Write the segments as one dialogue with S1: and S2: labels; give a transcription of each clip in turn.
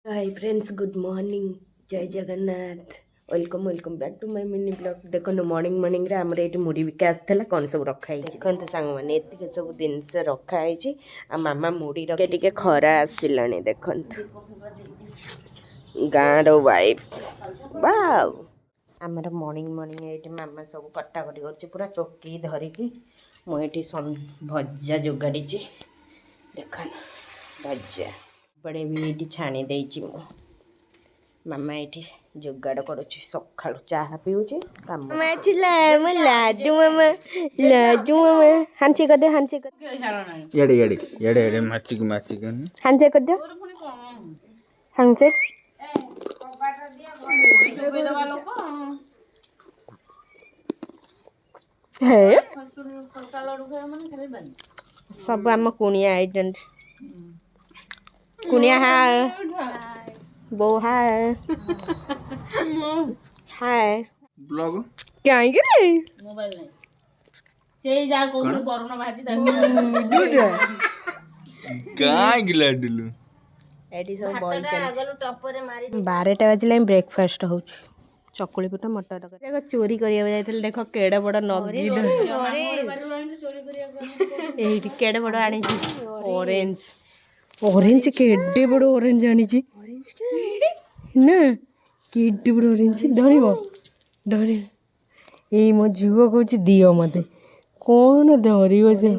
S1: hi friends good morning जय Jagannath welcome back to my mini blog देखो morning morning रे हमरे एटी मुड़ी बिका आसला कौन सब रखा है देखो सांग मैंने एतिक सब जिनस रखा है आ मामा मुड़ी रखे टिके खरा आसिलानी देखो गाँव रो वाइफ वाव आमर मॉर्निंग मॉर्निंग ये मामा सब कटाकटी कर पूरा चौकी धरिकी मुझे भजा जोगाड़ी देख भजा बड़े भी ये छाणी देची मामा ये जोगाड़ कर सका चाह पीऊे लाडू मामा हांचे कर दे हांचे हांचे कर दे हांचे सब आम कुनिया आई कुनिया हाय बो हाय हाय
S2: ब्लॉग
S1: क्या है रे
S3: मोबाइल नहीं चेई जा को कोरोना भाजी दा
S2: काय गिला दिलु
S1: एटी सब बॉय चल आगलो टपर मारी 12टा बजले ब्रेकफास्ट हो चकुली पिठा मटर तक चोरी करिया जाइथल देखो केडे बड़ नगी एटी केडे बड़ आनी ऑरेंज ऑरेंज केडे बड़ ऑरेंज आनी ना केडे बड़ ऑरेंज धरिबो धरि ए मो झुओ कहूँ दियो मत कौन धरिब से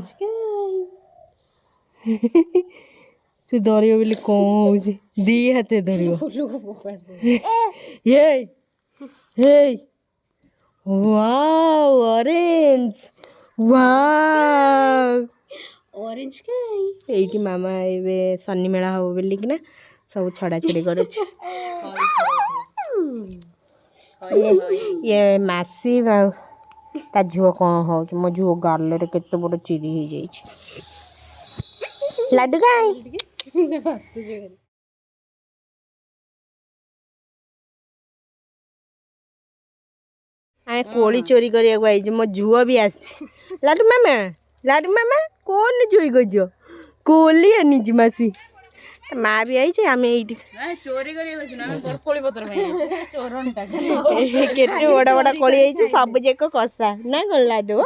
S1: से धरिब बोली कौन हो दी हाथ धरिब ये हे वाओ ऑरेंज वाओ ऑरेंज एटी मामा एबे सन्नी मेला हो बोली कि ना सब छड़ा छड़ी कर ये मासी ता झुओ कौन हो मो झुओ गाल रे केते बड़ चिरी हो जाई लाडू गाय आए कोली चोरी करिया आई मो झुओ भी आसी लाडू मामा कौन चोरी कर कोली आनी मासी माँ भी आई आम
S3: चोरी करी पत्र चोरनटा
S1: केते बड़ा बड़ा कोली आई सब जेक कषा ना कौन लाडू